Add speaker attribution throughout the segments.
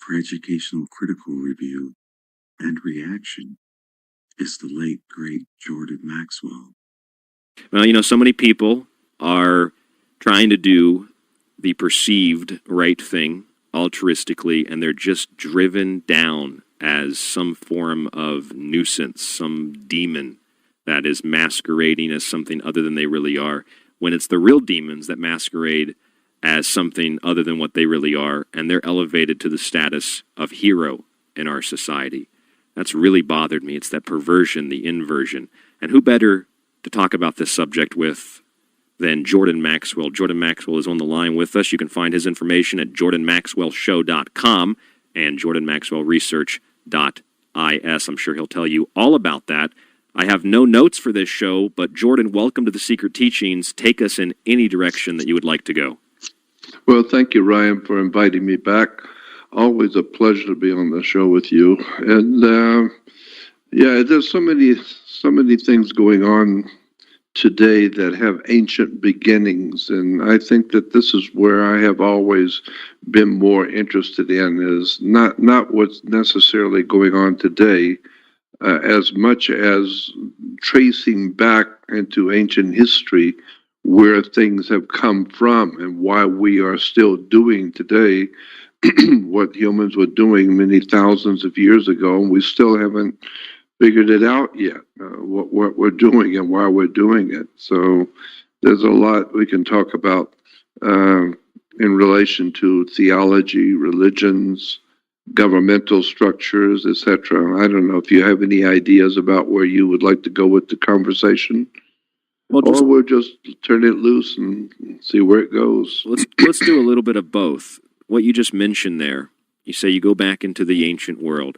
Speaker 1: for educational critical review and reaction is the late, great Jordan Maxwell.
Speaker 2: Well, so many people are trying to do the perceived right thing altruistically, and they're just driven down as some form of nuisance, some demon that is masquerading as something other than they really are, when it's the real demons that masquerade as something other than what they really are, and they're elevated to the status of hero in our society. That's really bothered me. It's that perversion, the inversion. And who better to talk about this subject with than Jordan Maxwell? Jordan Maxwell is on the line with us. You can find his information at jordanmaxwellshow.com and jordanmaxwellresearch.is. I'm sure he'll tell you all about that. I have no notes for this show, but Jordan, welcome to the Secret Teachings. Take us in any direction that you would like to go.
Speaker 3: Well, thank you, Ryan, for inviting me back. Always a pleasure to be on the show with you. And there's so many things going on today that have ancient beginnings, and I think that this is where I have always been more interested in, is not what's necessarily going on today, as much as tracing back into ancient history where things have come from and why we are still doing today what humans were doing many thousands of years ago, and we still haven't figured it out yet, what we're doing and why we're doing it. So there's a lot we can talk about in relation to theology, religions, governmental structures, etc. I don't know if you have any ideas about where you would like to go with the conversation. Or we'll just turn it loose and see where it goes.
Speaker 2: Let's do a little bit of both. What you just mentioned there, you say you go back into the ancient world.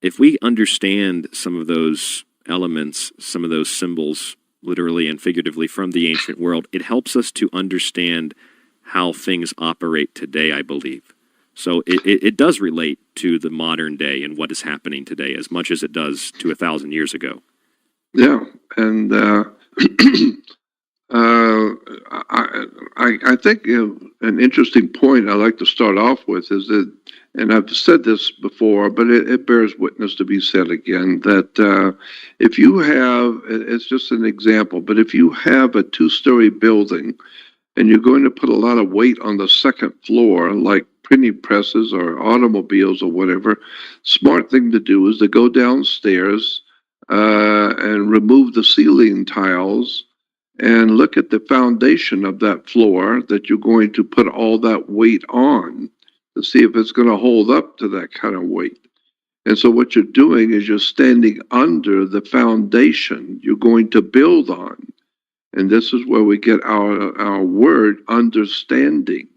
Speaker 2: If we understand some of those elements, some of those symbols, literally and figuratively from the ancient world, it helps us to understand how things operate today, I believe. So it does relate to the modern day and what is happening today as much as it does to 1,000 years ago.
Speaker 3: Yeah, and I think an interesting point I'd like to start off with is that, and I've said this before, but it bears witness to be said again, that if you have, it's just an example, but if you have a two-story building and you're going to put a lot of weight on the second floor, like printing presses or automobiles or whatever, smart thing to do is to go downstairs and remove the ceiling tiles and look at the foundation of that floor that you're going to put all that weight on to see if it's going to hold up to that kind of weight. And so what you're doing is you're standing under the foundation you're going to build on. And this is where we get our word understanding,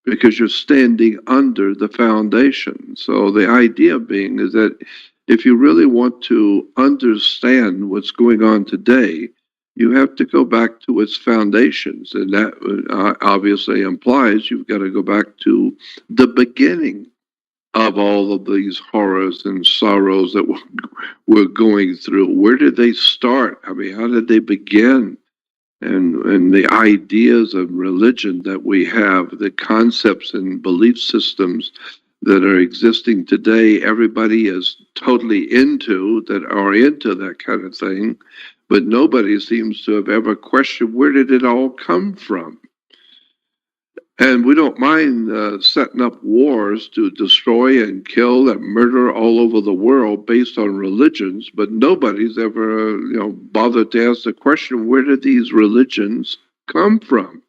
Speaker 3: because you're standing under the foundation. So the idea being is that if you really want to understand what's going on today, you have to go back to its foundations. And that obviously implies you've got to go back to the beginning of all of these horrors and sorrows that we're going through. Where did they start? I mean, how did they begin? And the ideas of religion that we have, the concepts and belief systems that are existing today, everybody is totally into, that are into that kind of thing, but nobody seems to have ever questioned where did it all come from. And we don't mind setting up wars to destroy and kill and murder all over the world based on religions, but nobody's ever, bothered to ask the question, where did these religions come from?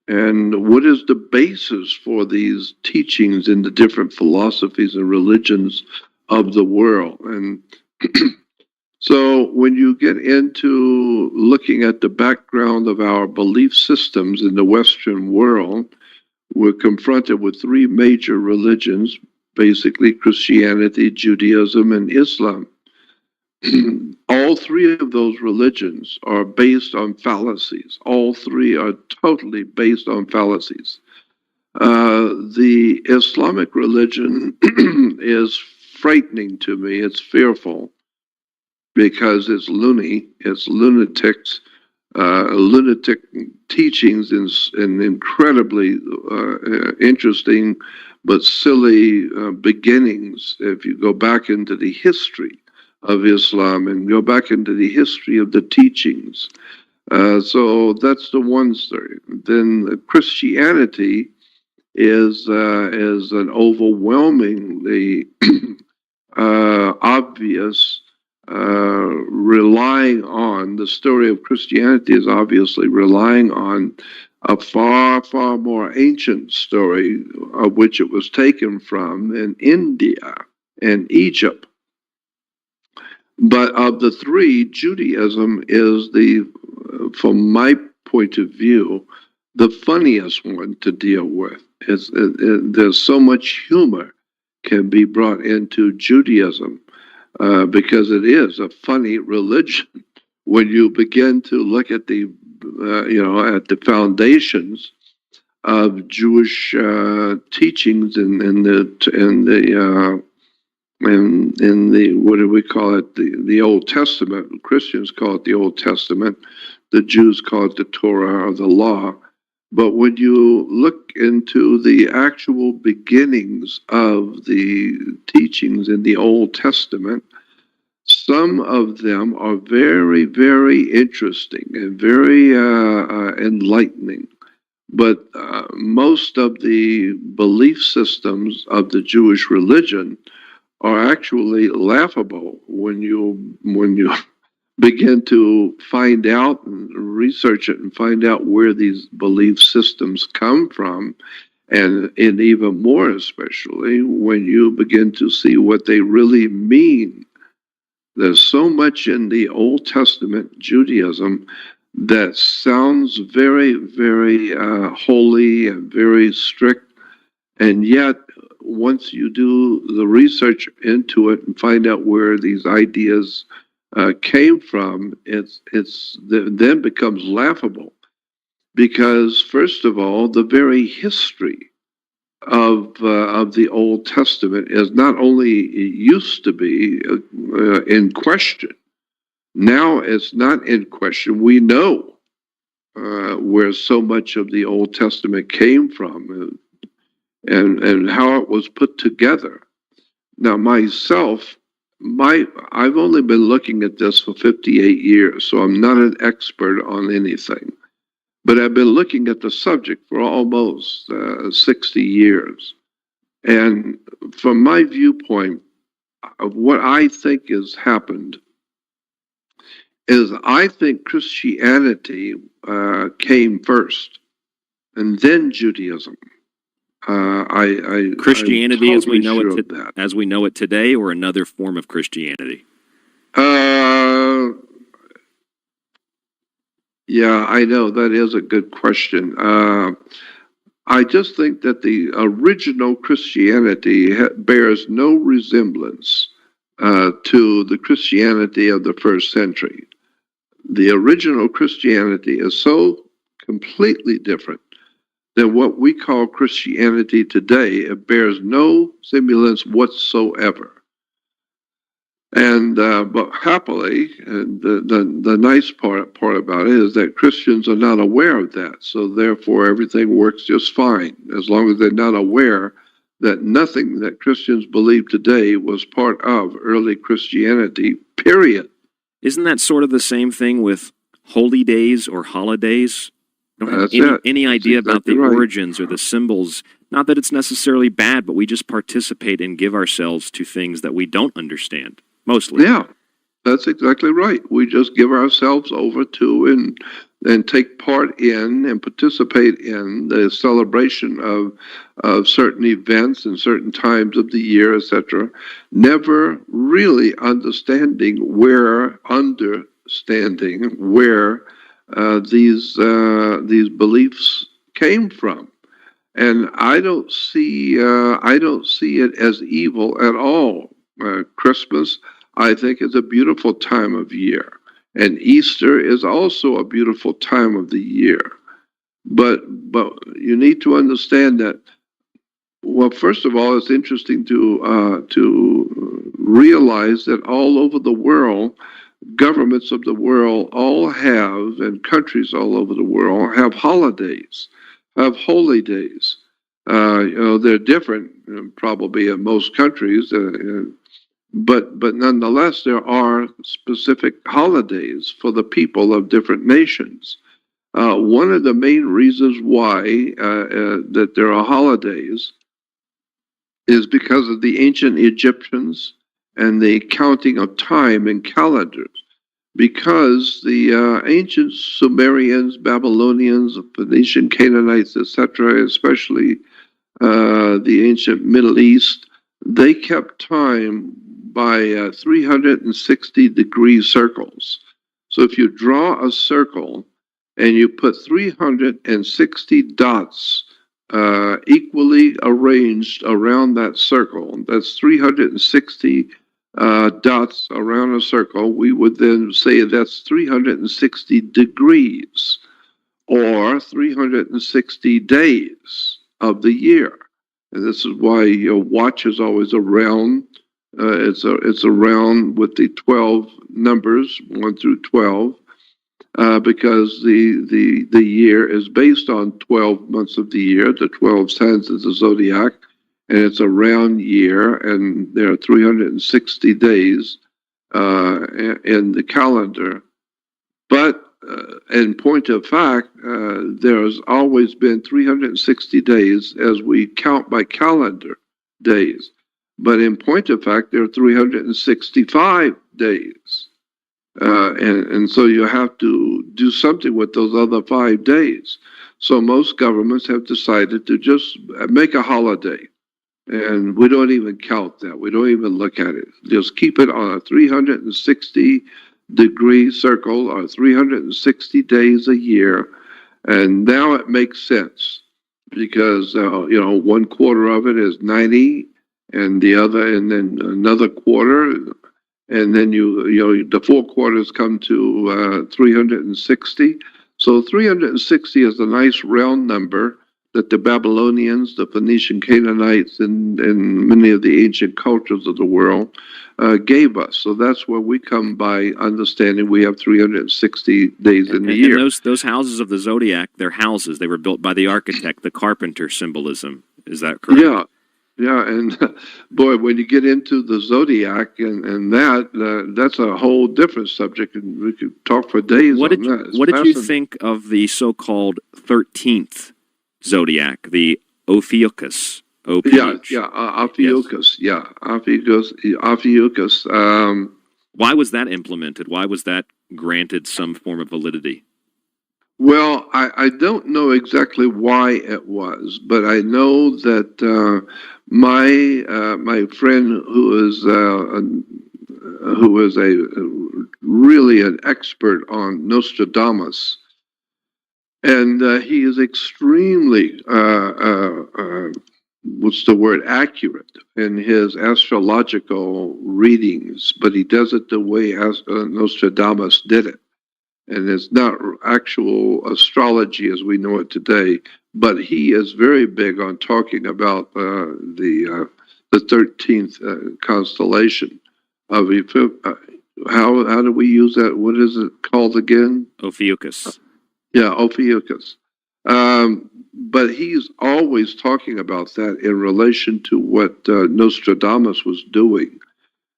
Speaker 3: And what is the basis for these teachings in the different philosophies and religions of the world? And so when you get into looking at the background of our belief systems in the Western world, we're confronted with three major religions, basically Christianity, Judaism, and Islam. All three of those religions are based on fallacies. All three are totally based on fallacies. The Islamic religion is frightening to me. It's fearful, because it's loony, it's lunatics, lunatic teachings, and incredibly interesting but silly beginnings. If you go back into the history of Islam and go back into the history of the teachings. So that's the one story. Then Christianity is an overwhelmingly obvious relying on, the story of Christianity is obviously relying on a far, far more ancient story of which it was taken from in India and Egypt. But of the three, Judaism is from my point of view, the funniest one to deal with. There's so much humor can be brought into Judaism because it is a funny religion when you begin to look at the at the foundations of Jewish teachings in the what do we call it, the Old Testament. Christians call it the Old Testament. The Jews call it the Torah or the Law. But when you look into the actual beginnings of the teachings in the Old Testament, some of them are very, very interesting and very enlightening. But most of the belief systems of the Jewish religion are actually laughable when you begin to find out and research it and find out where these belief systems come from, and even more especially when you begin to see what they really mean. There's so much in the Old Testament Judaism that sounds very, very holy and very strict, and yet once you do the research into it and find out where these ideas came from, it's then becomes laughable, because first of all, the very history of the Old Testament is not only used to be in question. Now it's not in question. We know where so much of the Old Testament came from and how it was put together. Now, myself, I've only been looking at this for 58 years, so I'm not an expert on anything. But I've been looking at the subject for almost 60 years. And from my viewpoint, of what I think has happened is I think Christianity came first, and then Judaism.
Speaker 2: Christianity
Speaker 3: I'm
Speaker 2: as we know
Speaker 3: totally
Speaker 2: it
Speaker 3: sure of that.
Speaker 2: as we know it today, or another form of Christianity?
Speaker 3: Yeah, I know that is a good question. I just think that the original Christianity bears no resemblance to the Christianity of the first century. The original Christianity is so completely different than what we call Christianity today. It bears no semblance whatsoever. And but happily, and the nice part about it is that Christians are not aware of that. So therefore, everything works just fine as long as they're not aware that nothing that Christians believe today was part of early Christianity. Period.
Speaker 2: Isn't that sort of the same thing with holy days or holidays? I don't have any idea about the origins or the symbols. Not that it's necessarily bad, but we just participate and give ourselves to things that we don't understand, mostly.
Speaker 3: Yeah, that's exactly right. We just give ourselves over to and take part in and participate in the celebration of certain events and certain times of the year, etc. Never really understanding where these beliefs came from. And I don't see it as evil at all. Christmas, I think, is a beautiful time of year, and Easter is also a beautiful time of the year. But you need to understand that. Well, first of all, it's interesting to realize that all over the world, governments of the world all have, and countries all over the world have holidays, have holy days. They're different, probably in most countries, but nonetheless, there are specific holidays for the people of different nations. One of the main reasons why that there are holidays is because of the ancient Egyptians and the counting of time in calendars. Because the ancient Sumerians, Babylonians, Phoenician, Canaanites, etc., especially the ancient Middle East, they kept time by 360-degree circles. So if you draw a circle and you put 360 dots equally arranged around that circle, that's 360 dots around a circle, we would then say that's 360 degrees or 360 days of the year. And this is why your watch is always around. It's around with the 12 numbers, 1 through 12, because the year is based on 12 months of the year, the 12 signs of the zodiac, and it's a round year, and there are 360 days in the calendar. But in point of fact, there's always been 360 days as we count by calendar days. But in point of fact, there are 365 days. And so you have to do something with those other 5 days. So most governments have decided to just make a holiday. And we don't even count that. We don't even look at it. Just keep it on a 360-degree circle or 360 days a year. And now it makes sense because, 1/4 of it is 90 and then another quarter. And then the 4 quarters come to 360. So 360 is a nice round number that the Babylonians, the Phoenician, Canaanites, and many of the ancient cultures of the world gave us. So that's where we come by understanding we have 360 days in the year.
Speaker 2: And those houses of the zodiac, they're houses. They were built by the architect, the carpenter symbolism. Is that correct?
Speaker 3: Yeah, and boy, when you get into the zodiac and that's a whole different subject, and we could talk for days on that.
Speaker 2: What did you think of the so-called 13th zodiac, the Ophiuchus?
Speaker 3: Ophiuchus. Yes. Ophiuchus.
Speaker 2: Why was that implemented? Why was that granted some form of validity?
Speaker 3: Well, I don't know exactly why it was, but I know that my friend who is really an expert on Nostradamus, and he is extremely accurate in his astrological readings, but he does it the way Nostradamus did it. And it's not actual astrology as we know it today, but he is very big on talking about the 13th constellation of how do we use that? What is it called again?
Speaker 2: Ophiuchus.
Speaker 3: Yeah, Ophiuchus. But he's always talking about that in relation to what Nostradamus was doing.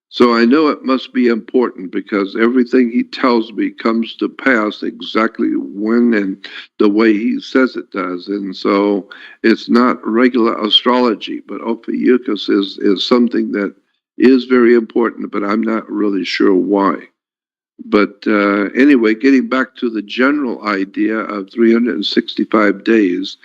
Speaker 3: So I know it must be important because everything he tells me comes to pass exactly when and the way he says it does. And so it's not regular astrology, but Ophiuchus is something that is very important, but I'm not really sure why. But anyway, getting back to the general idea of 365 days,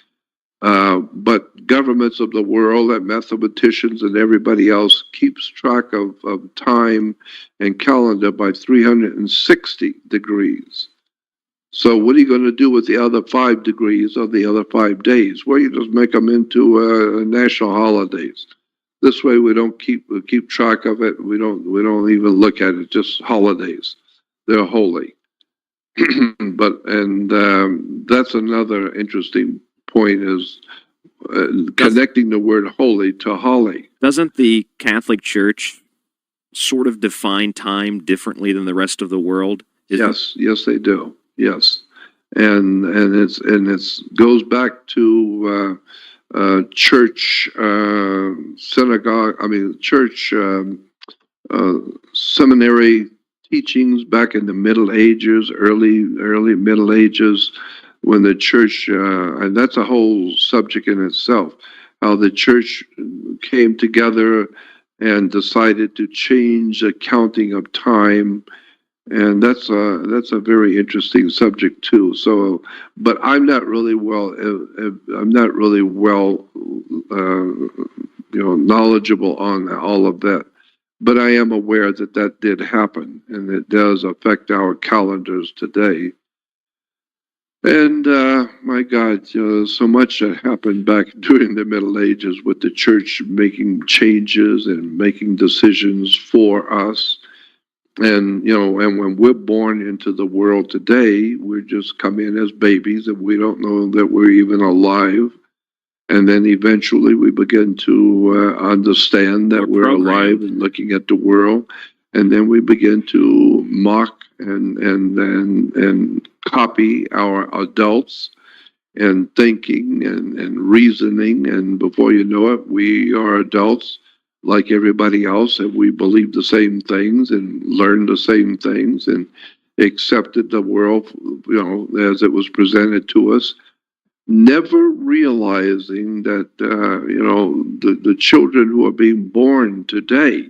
Speaker 3: but governments of the world and mathematicians and everybody else keeps track of time and calendar by 360 degrees. So what are you going to do with the other 5 degrees or the other 5 days? Well, you just make them into national holidays. This way we don't keep track of it. We don't even look at it, just holidays. They're holy. That's another interesting point is connecting the word holy to holly.
Speaker 2: Doesn't the Catholic Church sort of define time differently than the rest of the world?
Speaker 3: Yes, they do. Yes, and it's goes back to church church seminary teachings back in the Middle Ages, early Middle Ages, when the church, and that's a whole subject in itself, how the church came together and decided to change the counting of time. And that's a very interesting subject too. So, but I'm not really well knowledgeable on all of that. But I am aware that that did happen, and it does affect our calendars today. And my God, so much that happened back during the Middle Ages with the church making changes and making decisions for us. And, and when we're born into the world today, we just come in as babies and we don't know that we're even alive. And then eventually we begin to understand that we're alive and looking at the world. And then we begin to mock and copy our adults and thinking and reasoning. And before you know it, we are adults like everybody else, and we believe the same things and learn the same things and accepted the world, as it was presented to us, never realizing that, the children who are being born today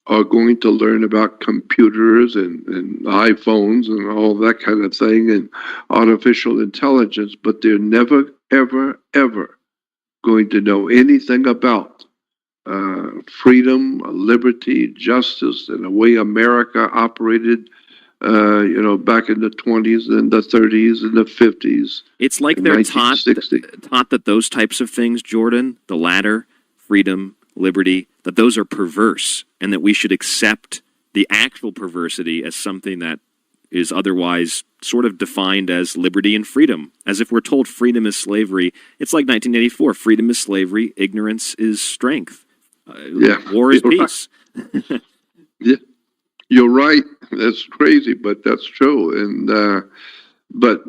Speaker 3: are going to learn about computers and iPhones and all that kind of thing and artificial intelligence, but they're never, ever, ever going to know anything about freedom, liberty, justice, and the way America operated, back in the 20s and the 30s and the 50s.
Speaker 2: It's like they're taught that those types of things, Jordan, the latter, freedom, liberty, that those are perverse, and that we should accept the actual perversity as something that is otherwise sort of defined as liberty and freedom. As if we're told freedom is slavery. It's like 1984, freedom is slavery, ignorance is strength. War is peace.
Speaker 3: Right. Yeah, you're right. That's crazy, but that's true. And but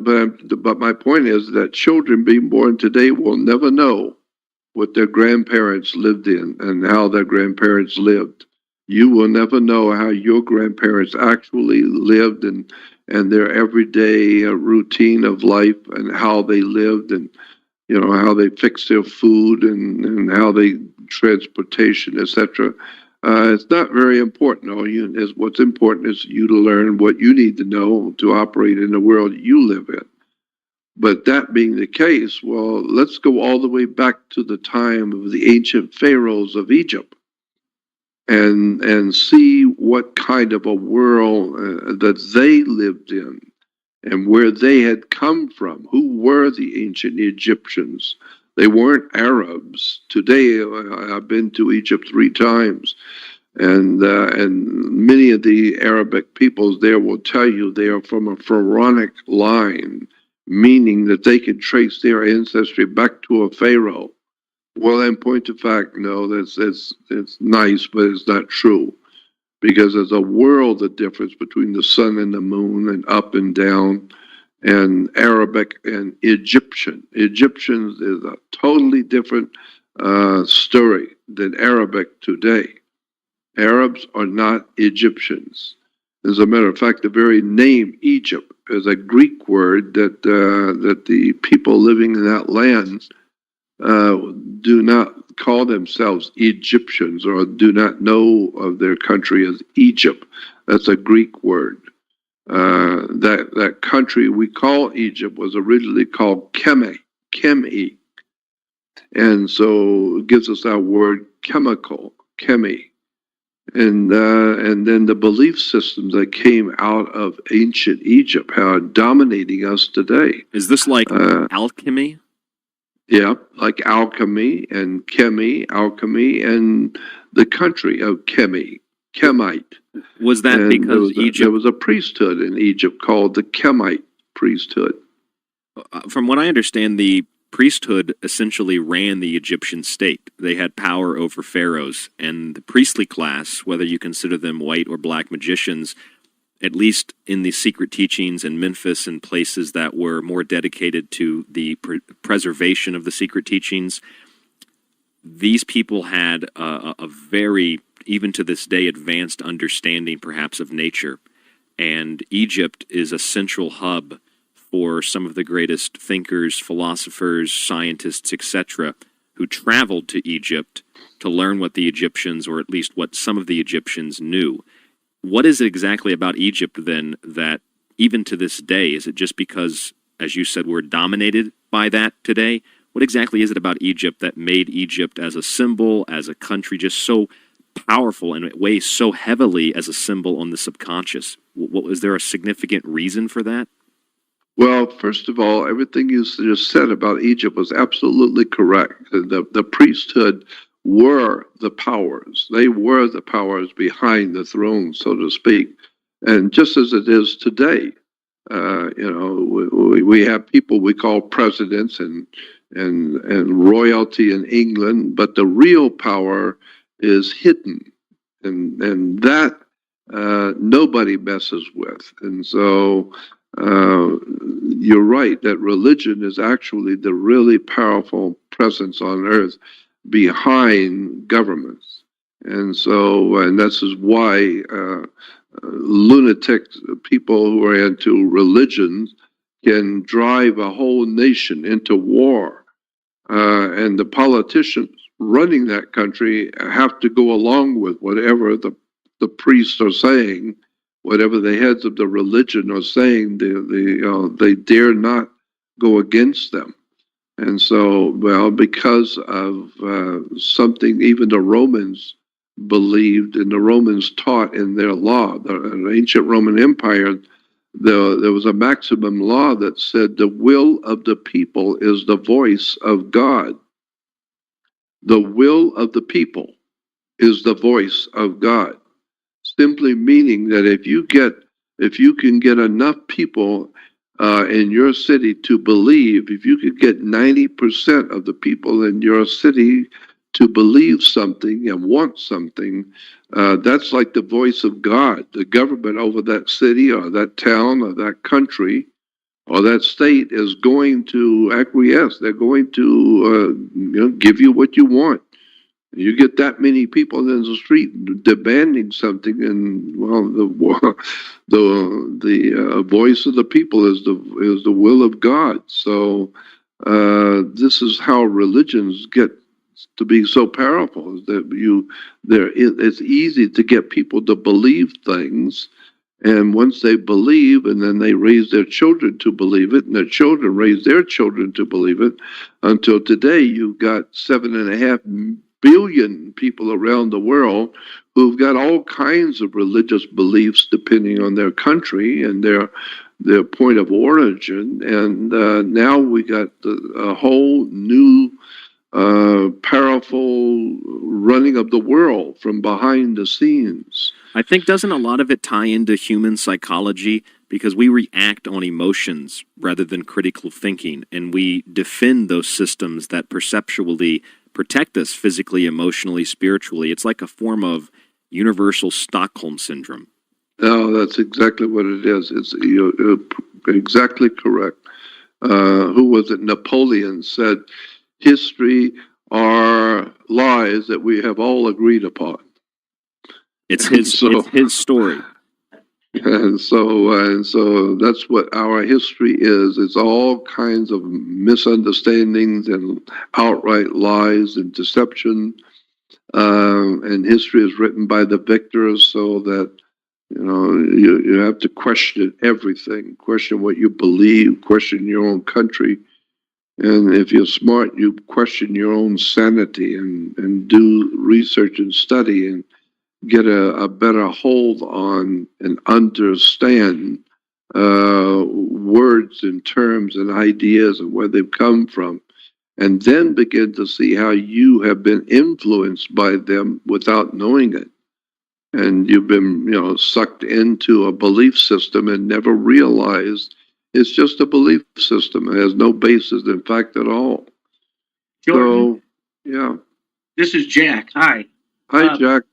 Speaker 3: my point is that children being born today will never know what their grandparents lived in and how their grandparents lived. You will never know how your grandparents actually lived and their everyday routine of life and how they lived and how they fixed their food and how they transportation, etc. It's not very important. What's important is you to learn what you need to know to operate in the world you live in. But that being the case, well, let's go all the way back to the time of the ancient pharaohs of Egypt and see what kind of a world that they lived in and where they had come from. Who were the ancient Egyptians? They weren't Arabs. Today, I've been to Egypt 3 times, and many of the Arabic peoples there will tell you they are from a pharaonic line, meaning that they can trace their ancestry back to a pharaoh. Well, in point of fact, no, it's nice, but it's not true, because there's a world of difference between the sun and the moon and up and down. And Arabic and Egyptian. Egyptians is a totally different story than Arabic today. Arabs are not Egyptians. As a matter of fact, the very name Egypt is a Greek word that the people living in that land do not call themselves Egyptians or do not know of their country as Egypt. That's a Greek word. That country we call Egypt was originally called Chemi, and so it gives us our word chemical, Chemi, and then the belief systems that came out of ancient Egypt are dominating us today.
Speaker 2: Is this like alchemy?
Speaker 3: Yeah, like alchemy and alchemy, and the country of Chemite.
Speaker 2: Was that because
Speaker 3: there was a priesthood in Egypt called the Chemite priesthood?
Speaker 2: From what I understand, the priesthood essentially ran the Egyptian state. They had power over pharaohs, and the priestly class, whether you consider them white or black magicians, at least in the secret teachings in Memphis and places that were more dedicated to the preservation of the secret teachings, these people had a very, even to this day, advanced understanding perhaps of nature. And Egypt is a central hub for some of the greatest thinkers, philosophers, scientists, etc., who traveled to Egypt to learn what the Egyptians, or at least what some of the Egyptians knew. What is it exactly about Egypt, then, that even to this day, is it just because, as you said, we're dominated by that today? What exactly is it about Egypt that made Egypt as a symbol, as a country, just so powerful, and it weighs so heavily as a symbol on the subconscious? Was there a significant reason for that?
Speaker 3: Well, first of all, everything you just said about Egypt was absolutely correct. The priesthood were the powers. They were the powers behind the throne, so to speak. And just as it is today, we have people we call presidents and royalty in England, but the real power is hidden, and that nobody messes with. And so you're right that religion is actually the really powerful presence on earth behind governments. And so, and this is why lunatic people who are into religions can drive a whole nation into war. And the politicians running that country have to go along with whatever the priests are saying, whatever the heads of the religion are saying. They dare not go against them. And so, well, because of something even the Romans believed and the Romans taught in their law, the ancient Roman Empire, there was a maximum law that said the will of the people is the voice of God. The will of the people is the voice of God. Simply meaning that if you can get enough people in your city to believe, if you could get 90% of the people in your city to believe something and want something, that's like the voice of God. The government over that city or that town or that country or that state is going to acquiesce. They're going to give you what you want. You get that many people in the street demanding something, and well, the voice of the people is the will of God. So this is how religions get to be so powerful. Is that it's easy to get people to believe things, and once they believe, and then they raise their children to believe it, and their children raise their children to believe it, until today you've got 7.5 billion people around the world who've got all kinds of religious beliefs depending on their country and their point of origin. And now we got a whole new powerful running of the world from behind the scenes.
Speaker 2: I think, doesn't a lot of it tie into human psychology? Because we react on emotions rather than critical thinking, and we defend those systems that perceptually protect us physically, emotionally, spiritually. It's like a form of universal Stockholm syndrome.
Speaker 3: No, that's exactly what it is. You're exactly correct. Who was it? Napoleon said, history are lies that we have all agreed upon.
Speaker 2: It's his story.
Speaker 3: And so that's what our history is. It's all kinds of misunderstandings and outright lies and deception. And history is written by the victors, so that you have to question everything, question what you believe, question your own country. And if you're smart, you question your own sanity and do research and study and get a better hold on and understand words and terms and ideas and where they've come from, and then begin to see how you have been influenced by them without knowing it. And you've been, sucked into a belief system and never realized it's just a belief system. It has no basis in fact at all.
Speaker 4: Jordan,
Speaker 3: so, yeah.
Speaker 4: this is Jack. Hi.
Speaker 3: Hi, Jack.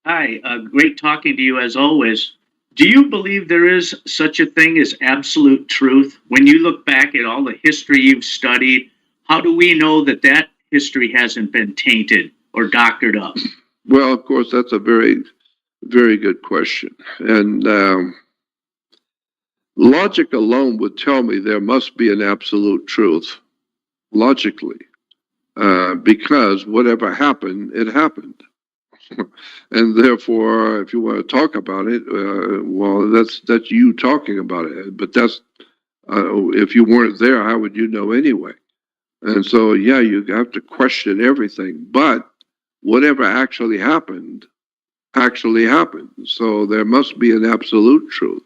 Speaker 4: Hi. Great talking to you as always. Do you believe there is such a thing as absolute truth? When you look back at all the history you've studied, how do we know that that history hasn't been tainted or doctored up?
Speaker 3: Well, of course, that's a very, very good question. And logic alone would tell me there must be an absolute truth, logically, because whatever happened, it happened. And therefore, if you want to talk about it, well, that's you talking about it. But that's if you weren't there, how would you know anyway? And so, yeah, you have to question everything. But whatever actually happened. So there must be an absolute truth.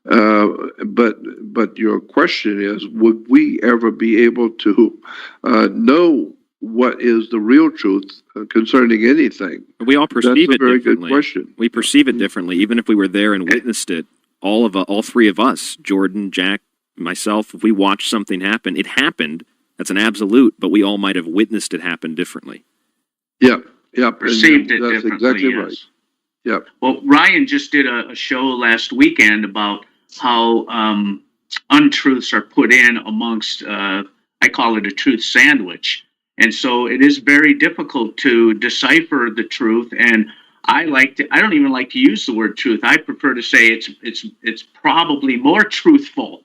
Speaker 3: But your question is, would we ever be able to know what is the real truth concerning anything?
Speaker 2: We all perceive
Speaker 3: That's a
Speaker 2: it
Speaker 3: very
Speaker 2: differently.
Speaker 3: good question.
Speaker 2: We perceive it differently, even if we were there and witnessed it. All three of us, Jordan, Jack, myself, if we watched something happen, it happened. That's an absolute, but we all might have witnessed it happen differently.
Speaker 3: Yeah.
Speaker 4: Perceived it
Speaker 3: that's
Speaker 4: differently,
Speaker 3: exactly
Speaker 4: yes.
Speaker 3: right. Yeah.
Speaker 4: Well, Ryan just did a show last weekend about how untruths are put in amongst, I call it a truth sandwich. And so it is very difficult to decipher the truth. And I don't even like to use the word truth. I prefer to say it's probably more truthful.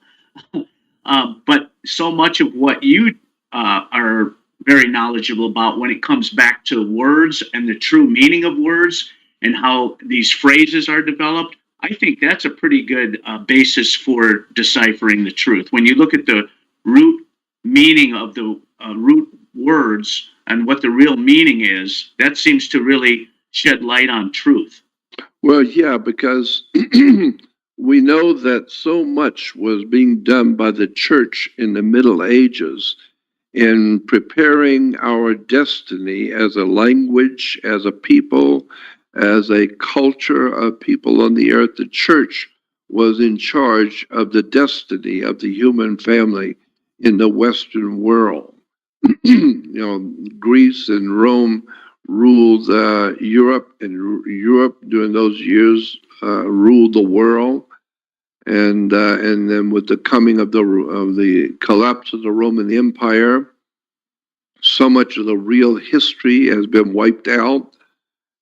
Speaker 4: But so much of what you are very knowledgeable about when it comes back to words and the true meaning of words and how these phrases are developed, I think that's a pretty good basis for deciphering the truth. When you look at the root meaning of the root words and what the real meaning is, that seems to really shed light on truth.
Speaker 3: Well, yeah, because we know that so much was being done by the church in the Middle Ages in preparing our destiny as a language, as a people, as a culture of people on the earth. The church was in charge of the destiny of the human family in the Western world. Greece and Rome ruled Europe, and Europe during those years ruled the world. And then with the coming of the collapse of the Roman Empire, so much of the real history has been wiped out.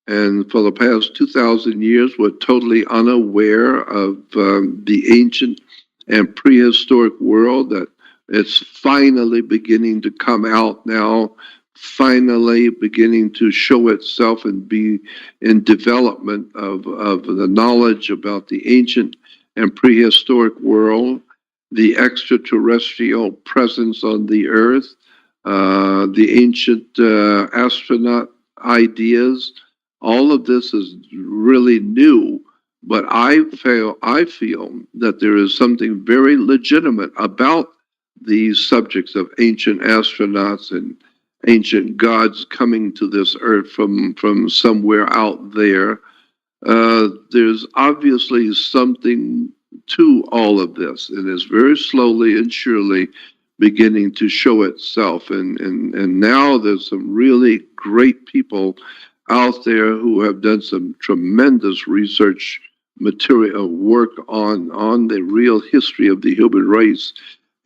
Speaker 3: And for the past 2,000 years, we're totally unaware of the ancient and prehistoric world that it's finally beginning to come out now, finally beginning to show itself and be in development of the knowledge about the ancient and prehistoric world, the extraterrestrial presence on the earth, the ancient astronaut ideas. All of this is really new, but I feel that there is something very legitimate about these subjects of ancient astronauts and ancient gods coming to this earth from somewhere out there. There's obviously something to all of this, and it's very slowly and surely beginning to show itself. And now there's some really great people out there who have done some tremendous research material work on the real history of the human race,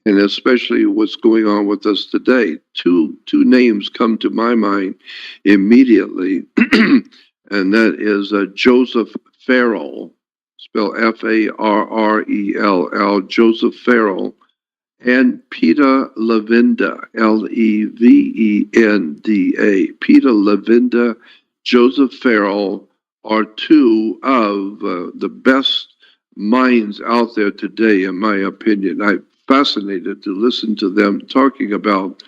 Speaker 3: and especially what's going on with us today. Two names come to my mind immediately, and that is Joseph Farrell, spelled Farrell, Joseph Farrell, and Peter Levenda, Levenda. Peter Levenda, Joseph Farrell are two of the best minds out there today, in my opinion. I'm fascinated to listen to them talking about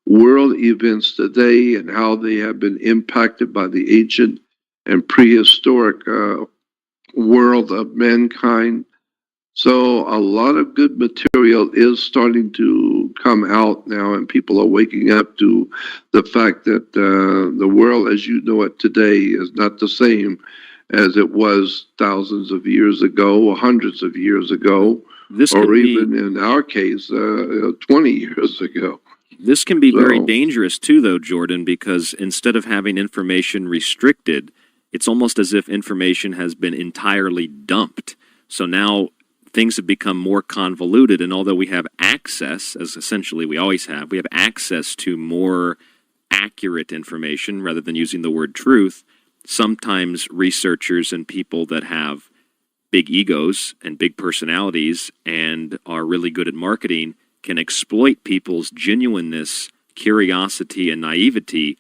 Speaker 3: world events today and how they have been impacted by the ancient and prehistoric world of mankind. So a lot of good material is starting to come out now, and people are waking up to the fact that the world as you know it today is not the same as it was thousands of years ago or hundreds of years ago, or even in our case, 20 years ago.
Speaker 2: This can be very dangerous too, though, Jordan, because instead of having information restricted, it's almost as if information has been entirely dumped. So now things have become more convoluted, and although we have access, as essentially we always have, we have access to more accurate information rather than using the word truth. Sometimes researchers and people that have big egos and big personalities and are really good at marketing can exploit people's genuineness, curiosity, and naivety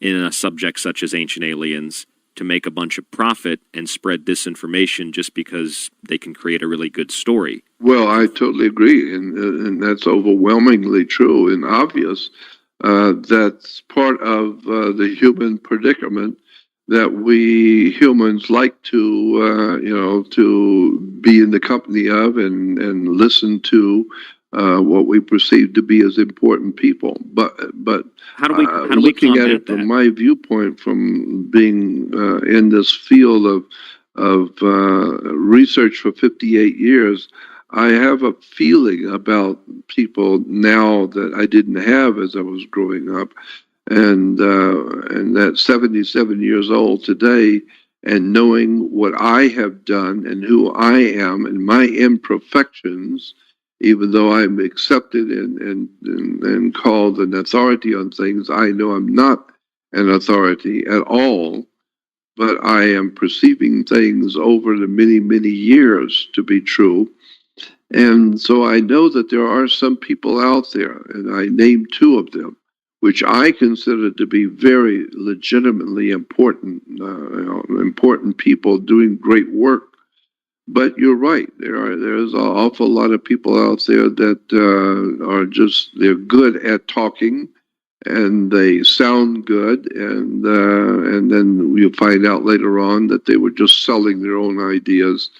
Speaker 2: in a subject such as ancient aliens to make a bunch of profit and spread disinformation just because they can create a really good story.
Speaker 3: Well, I totally agree, and that's overwhelmingly true and obvious. That's part of the human predicament that we humans like to, to be in the company of and listen to what we perceive to be as important people. But
Speaker 2: how do we
Speaker 3: looking at it
Speaker 2: that?
Speaker 3: from my viewpoint, from being in this field of research for 58 years, I have a feeling about people now that I didn't have as I was growing up, and that 77 years old today, and knowing what I have done and who I am and my imperfections, even though I'm accepted and called an authority on things, I know I'm not an authority at all, but I am perceiving things over the many, many years to be true. And so I know that there are some people out there, and I named two of them, which I consider to be very legitimately important, important people doing great work. But you're right. There's an awful lot of people out there that they're good at talking, and they sound good, and then you find out later on that they were just selling their own ideas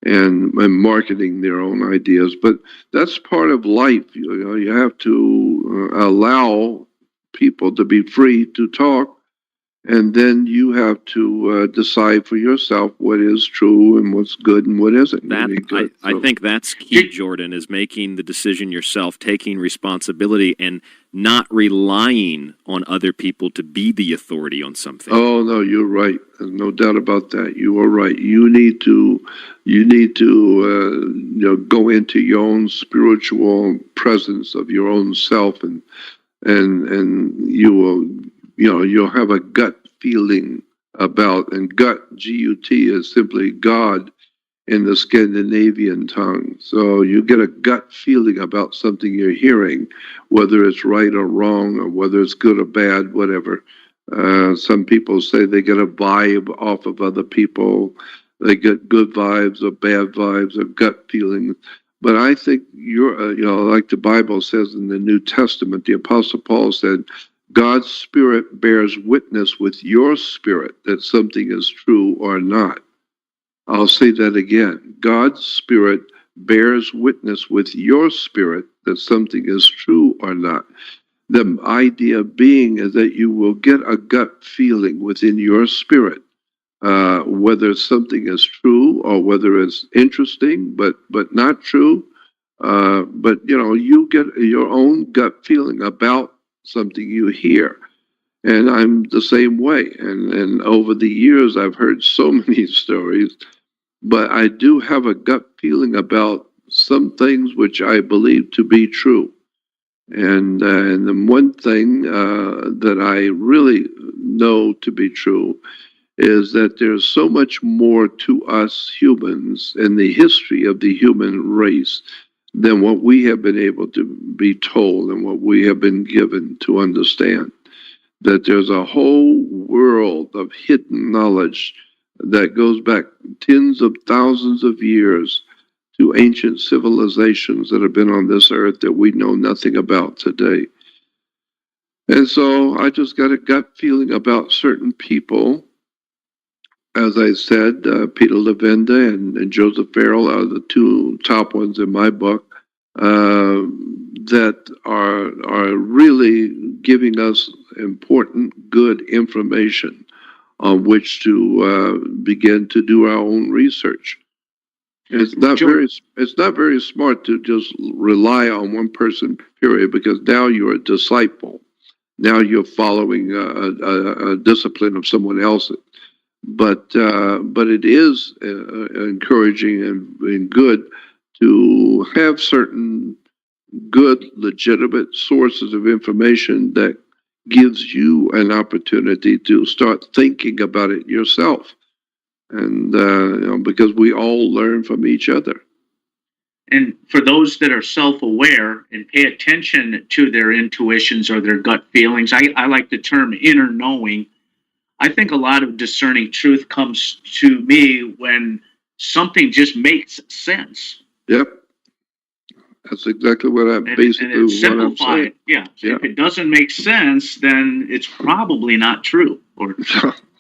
Speaker 3: and marketing their own ideas. But that's part of life. You have to allow people to be free to talk, and then you have to decide for yourself what is true and what's good and what isn't.
Speaker 2: I think that's key, Jordan, is making the decision yourself, taking responsibility, and not relying on other people to be the authority on something.
Speaker 3: Oh no, you're right. There's no doubt about that. You are right. You need to go into your own spiritual presence of your own self, and you will. You'll have a gut feeling about, and gut, G-U-T, is simply God in the Scandinavian tongue. So you get a gut feeling about something you're hearing, whether it's right or wrong, or whether it's good or bad, whatever. Some people say they get a vibe off of other people. They get good vibes or bad vibes or gut feelings. But I think like the Bible says in the New Testament, the Apostle Paul said, God's Spirit bears witness with your spirit that something is true or not. I'll say that again. God's Spirit bears witness with your spirit that something is true or not. The idea being is that you will get a gut feeling within your spirit, whether something is true or whether it's interesting but not true. But you get your own gut feeling about something you hear. And I'm the same way. And over the years, I've heard so many stories, but I do have a gut feeling about some things which I believe to be true. And the one thing that I really know to be true is that there's so much more to us humans in the history of the human race than what we have been able to be told and what we have been given to understand. That there's a whole world of hidden knowledge that goes back tens of thousands of years to ancient civilizations that have been on this earth that we know nothing about today. And so I just got a gut feeling about certain people. As I said, Peter Levenda and Joseph Farrell are the two top ones in my book that are really giving us important, good information on which to begin to do our own research. It's not very smart to just rely on one person, period, because now you're a disciple. Now you're following a discipline of someone else's. but it is encouraging and good to have certain good, legitimate sources of information that gives you an opportunity to start thinking about it yourself. And, because we all learn from each other.
Speaker 4: And for those that are self-aware and pay attention to their intuitions or their gut feelings, I like the term inner knowing. I think a lot of discerning truth comes to me when something just makes sense.
Speaker 3: Yep. That's exactly what I'm basically
Speaker 4: and it's
Speaker 3: what I'm
Speaker 4: simplified.
Speaker 3: saying.
Speaker 4: Yeah.
Speaker 3: Yeah.
Speaker 4: If it doesn't make sense, then it's probably not true or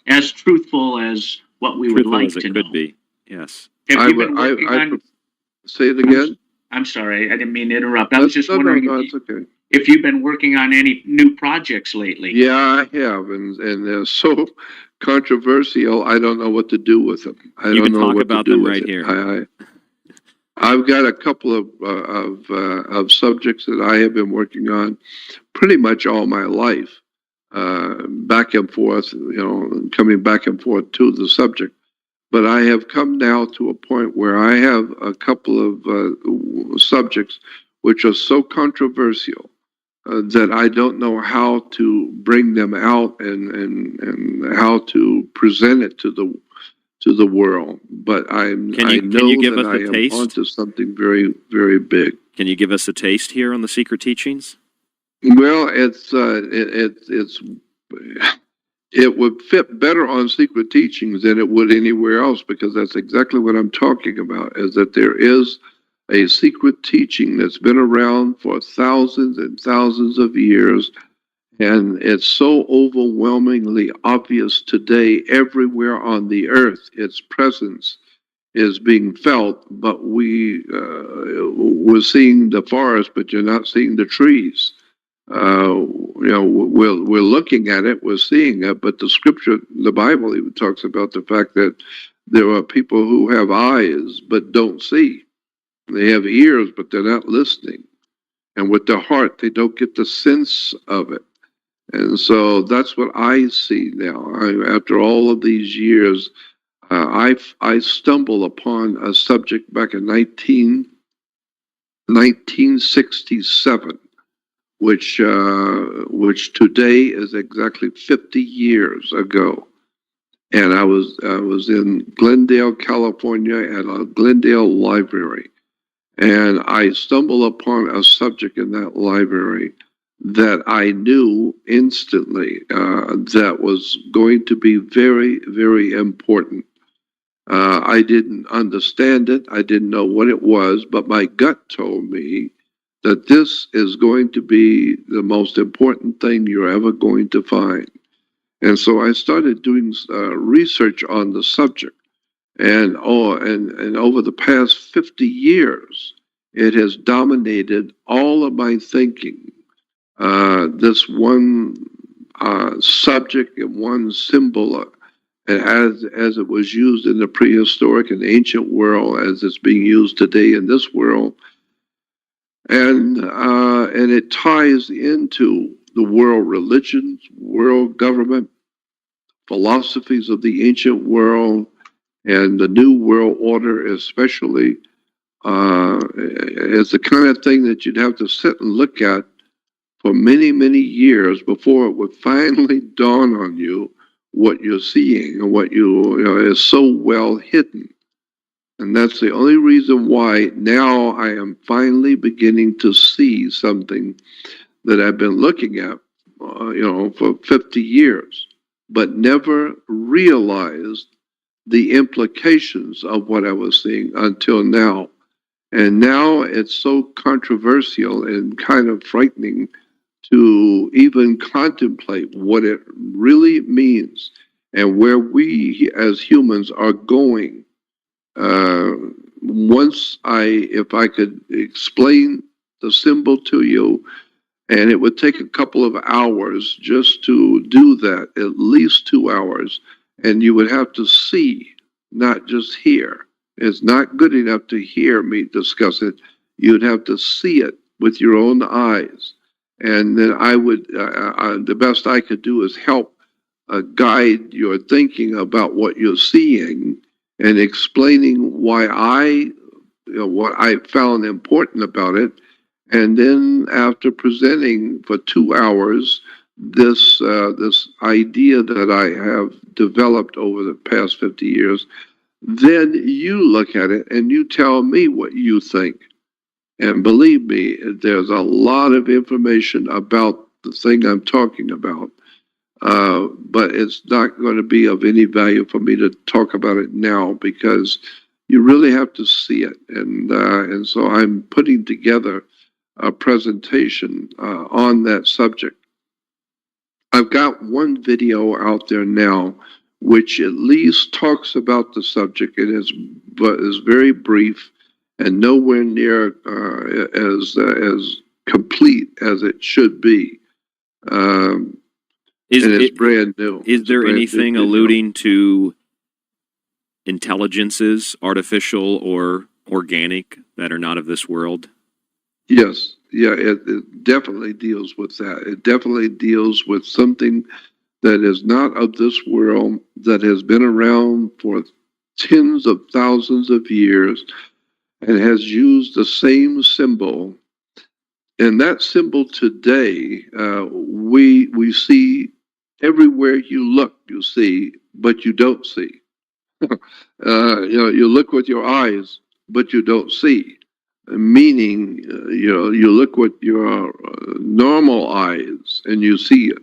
Speaker 4: as truthful as what we would
Speaker 2: Truthful
Speaker 4: like
Speaker 2: as it
Speaker 4: to
Speaker 2: could
Speaker 4: know.
Speaker 2: be. Yes.
Speaker 4: Have you been working on?
Speaker 3: Say it again.
Speaker 4: I'm sorry, I didn't mean to interrupt. I was just wondering
Speaker 3: No, it's okay.
Speaker 4: if you've been working on any new projects lately.
Speaker 3: Yeah, I have, and they're so controversial. I don't know what to do with them.
Speaker 2: You can talk about them right here.
Speaker 3: I've got a couple of subjects that I have been working on pretty much all my life, back and forth, coming back and forth to the subject. But I have come now to a point where I have a couple of subjects which are so controversial that I don't know how to bring them out and how to present it to the world. But I know that I am onto something very, very big.
Speaker 2: Can you give us a taste here on the Secret Teachings?
Speaker 3: Well, it would fit better on Secret Teachings than it would anywhere else, because that's exactly what I'm talking about, is that there is a secret teaching that's been around for thousands and thousands of years, and it's so overwhelmingly obvious today everywhere on the earth. Its presence is being felt, but we're seeing the forest, but you're not seeing the trees. We're looking at it, we're seeing it, but the scripture, the Bible even talks about the fact that there are people who have eyes but don't see. They have ears, but they're not listening. And with their heart, they don't get the sense of it. And so that's what I see now. After all of these years, I stumbled upon a subject back in 1967. Which today is exactly 50 years ago, and I was in Glendale, California, at a Glendale library, and I stumbled upon a subject in that library that I knew instantly that was going to be very, very important. I didn't understand it. I didn't know what it was, but my gut told me that this is going to be the most important thing you're ever going to find. And so I started doing research on the subject. And over the past 50 years, it has dominated all of my thinking. This one subject and one symbol, as it was used in the prehistoric and ancient world, as it's being used today in this world, and it ties into the world religions, world government, philosophies of the ancient world, and the new world order especially. It's the kind of thing that you'd have to sit and look at for many, many years before it would finally dawn on you what you're seeing and what is so well hidden. And that's the only reason why now I am finally beginning to see something that I've been looking at, for 50 years, but never realized the implications of what I was seeing until now. And now it's so controversial and kind of frightening to even contemplate what it really means and where we as humans are going. If I could explain the symbol to you, and it would take a couple of hours just to do that, at least 2 hours, and you would have to see, not just hear. It's not good enough to hear me discuss it. You'd have to see it with your own eyes. And then I would, the best I could do is help guide your thinking about what you're seeing and explaining what I found important about it. And then after presenting for 2 hours this idea that I have developed over the past 50 years, then you look at it and you tell me what you think. And believe me, there's a lot of information about the thing I'm talking about. But it's not going to be of any value for me to talk about it now because you really have to see it. And so I'm putting together a presentation on that subject. I've got one video out there now which at least talks about the subject. It is very brief and nowhere near as complete as it should be. And it's brand new.
Speaker 2: Is there anything alluding to intelligences, artificial or organic, that are not of this world?
Speaker 3: Yes. Yeah, it definitely deals with that. It definitely deals with something that is not of this world, that has been around for tens of thousands of years and has used the same symbol. And that symbol today, we see everywhere you look, you see, but you don't see. You look with your eyes, but you don't see. Meaning, you look with your normal eyes and you see it.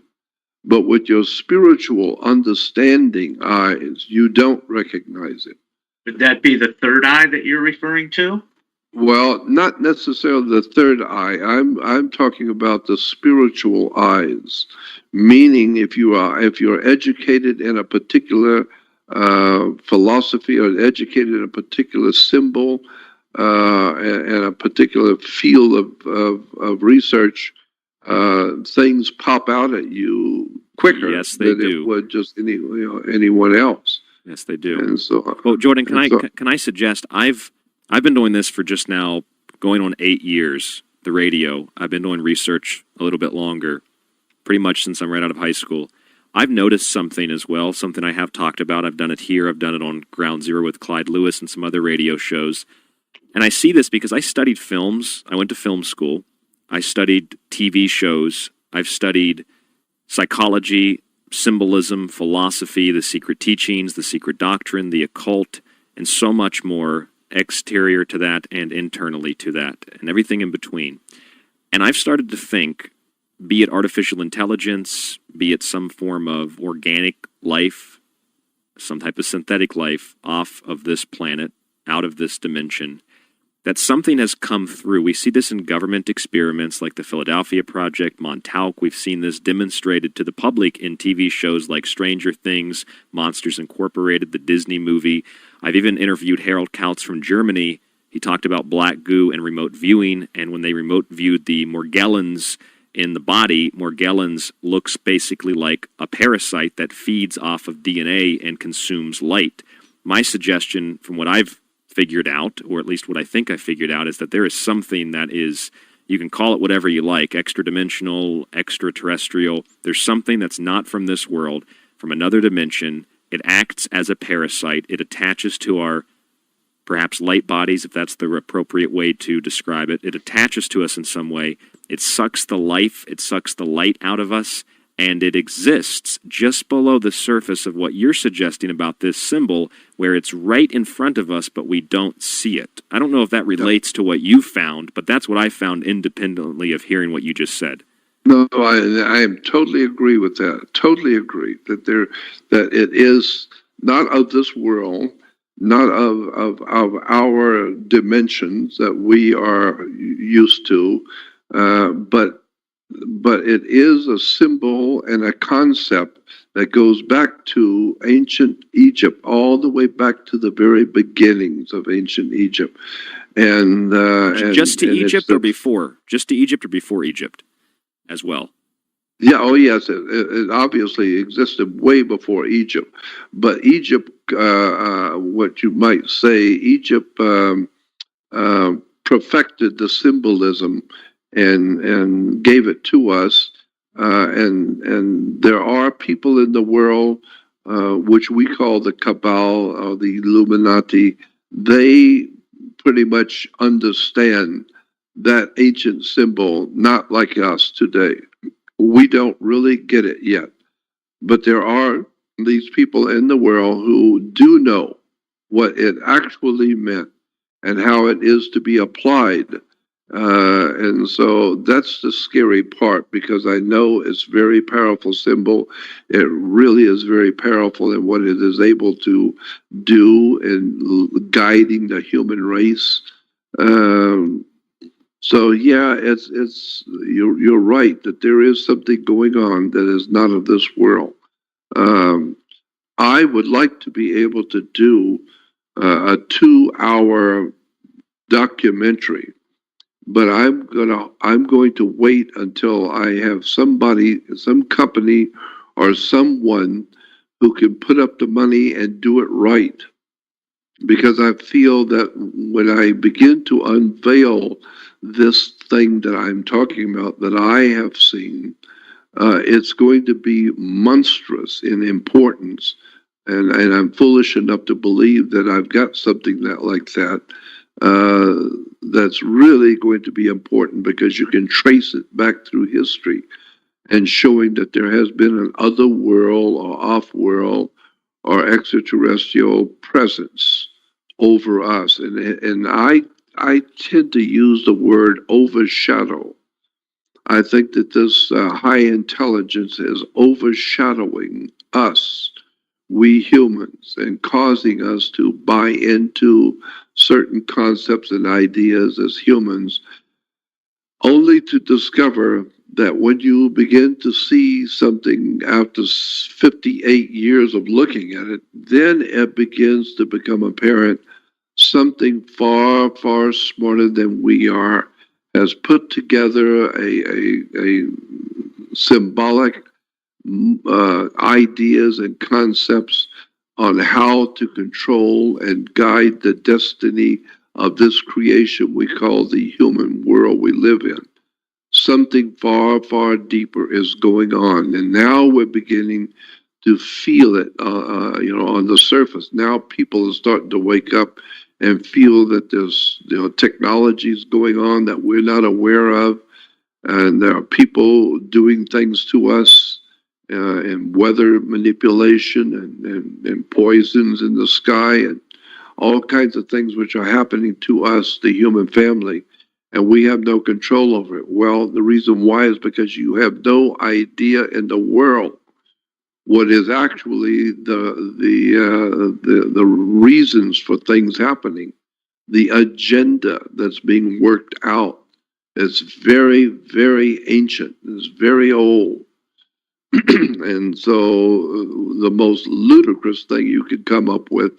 Speaker 3: But with your spiritual understanding eyes, you don't recognize it.
Speaker 4: Would that be the third eye that you're referring to?
Speaker 3: Well, not necessarily the third eye. I'm talking about the spiritual eyes. Meaning, if you're educated in a particular philosophy or educated in a particular symbol and a particular field of research, things pop out at you quicker than it would just anyone else.
Speaker 2: Yes, they do.
Speaker 3: And so,
Speaker 2: well, Jordan, can I suggest I've been doing this for just now going on 8 years. The radio. I've been doing research a little bit longer, pretty much since I'm right out of high school. I've noticed something as well, something I have talked about. I've done it here. I've done it on Ground Zero with Clyde Lewis and some other radio shows. And I see this because I studied films. I went to film school. I studied TV shows. I've studied psychology, symbolism, philosophy, the secret teachings, the secret doctrine, the occult, and so much more exterior to that and internally to that, and everything in between. And I've started to think, be it artificial intelligence, be it some form of organic life, some type of synthetic life off of this planet, out of this dimension, that something has come through. We see this in government experiments like the Philadelphia Project, Montauk. We've seen this demonstrated to the public in TV shows like Stranger Things, Monsters Incorporated, the Disney movie. I've even interviewed Harold Kautz from Germany. He talked about black goo and remote viewing, and when they remote viewed the Morgellons in the body, Morgellons looks basically like a parasite that feeds off of DNA and consumes light. My suggestion, from what I've figured out, or at least what I think I figured out, is that there is something that is, you can call it whatever you like, extra-dimensional, extraterrestrial. There's something that's not from this world, from another dimension. It acts as a parasite. It attaches to our, perhaps, light bodies, if that's the appropriate way to describe it. It attaches to us in some way. It sucks the life, it sucks the light out of us, and it exists just below the surface of what you're suggesting about this symbol, where it's right in front of us, but we don't see it. I don't know if that relates to what you found, but that's what I found independently of hearing what you just said.
Speaker 3: No, I totally agree with that. Totally agree that it is not of this world, not of our dimensions that we are used to, but it is a symbol and a concept that goes back to ancient Egypt, all the way back to the very beginnings of ancient Egypt. And
Speaker 2: just to Egypt or before? Just to Egypt or before Egypt as well?
Speaker 3: Yeah, oh yes, it obviously existed way before Egypt. But Egypt, what you might say, Egypt perfected the symbolism and gave it to us And there are people in the world, which we call the Cabal or the Illuminati. They pretty much understand that ancient symbol, not like us today. We don't really get it yet, but there are these people in the world who do know what it actually meant and how it is to be applied. And so that's the scary part, because I know it's very powerful symbol. It really is very powerful in what it is able to do in guiding the human race. So yeah, you're right that there is something going on that is not of this world. I would like to be able to do a 2-hour documentary, but I'm going to wait until I have somebody, some company, or someone who can put up the money and do it right. Because I feel that when I begin to unveil this thing that I'm talking about, that I have seen, it's going to be monstrous in importance. And I'm foolish enough to believe that I've got something like that. That's really going to be important, because you can trace it back through history and showing that there has been an other world or off world or extraterrestrial presence over us. And I tend to use the word overshadow. I think that this high intelligence is overshadowing us, we humans, and causing us to buy into certain concepts and ideas as humans, only to discover that when you begin to see something after 58 years of looking at it, then it begins to become apparent something far, far smarter than we are has put together a symbolic ideas and concepts on how to control and guide the destiny of this creation we call the human world we live in. Something far, far deeper is going on, and now we're beginning to feel it, on the surface. Now people are starting to wake up and feel that there's technologies going on that we're not aware of, and there are people doing things to us, and weather manipulation and poisons in the sky and all kinds of things which are happening to us, the human family, and we have no control over it. Well, the reason why is because you have no idea in the world what is actually the reasons for things happening, the agenda that's being worked out. It's very, very ancient. It's very old. And so the most ludicrous thing you could come up with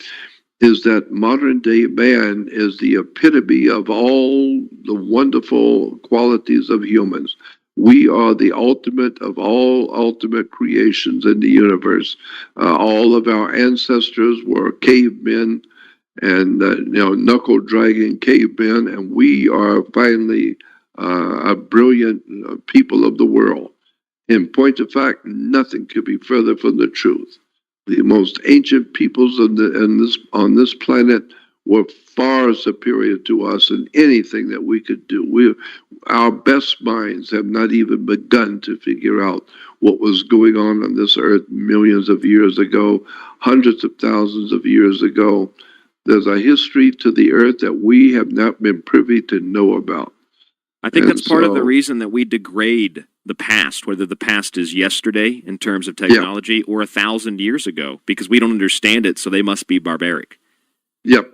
Speaker 3: is that modern day man is the epitome of all the wonderful qualities of humans. We are the ultimate of all ultimate creations in the universe. All of our ancestors were cavemen and knuckle dragging cavemen, and we are finally a brilliant people of the world. In point of fact, nothing could be further from the truth. The most ancient peoples on this planet were far superior to us in anything that we could do. Our best minds have not even begun to figure out what was going on this earth millions of years ago, hundreds of thousands of years ago. There's a history to the earth that we have not been privy to know about.
Speaker 2: I think that's part of the reason that we degrade the past, whether the past is yesterday in terms of technology or 1,000 years ago, because we don't understand it, so they must be barbaric.
Speaker 3: Yep.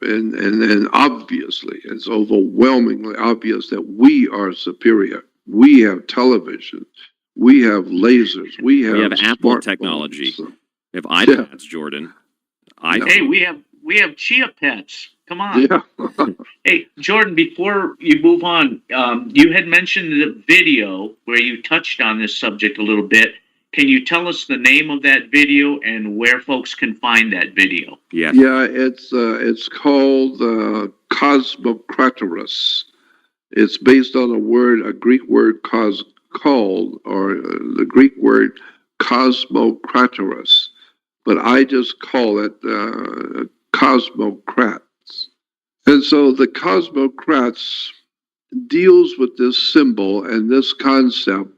Speaker 3: And obviously, it's overwhelmingly obvious that we are superior. We have television. We have lasers. We have
Speaker 2: Apple technology. We have iPads, Jordan.
Speaker 4: Hey, we have chia pets. Come on. Yeah. Hey, Jordan, before you move on, you had mentioned the video where you touched on this subject a little bit. Can you tell us the name of that video and where folks can find that video?
Speaker 2: Yeah.
Speaker 3: Yeah, it's called Cosmocratorus. It's based on a Greek word, called, or the Greek word cosmocratorus, but I just call it cosmocrats. And so the cosmocrats deals with this symbol and this concept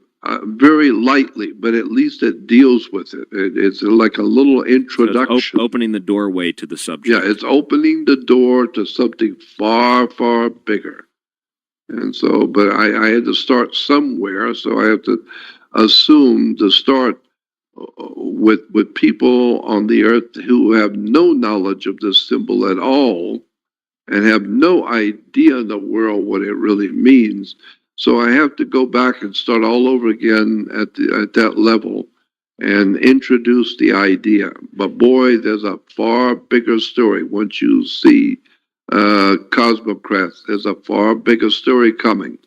Speaker 3: very lightly, but at least it deals with it. It's like a little introduction.
Speaker 2: So opening the doorway to the subject.
Speaker 3: Yeah, it's opening the door to something far, far bigger. And so, but I had to start somewhere, so I have to assume to start with people on the earth who have no knowledge of this symbol at all and have no idea in the world what it really means. So I have to go back and start all over again at that level and introduce the idea. But boy, there's a far bigger story once you see Cosmocrats. There's a far bigger story coming.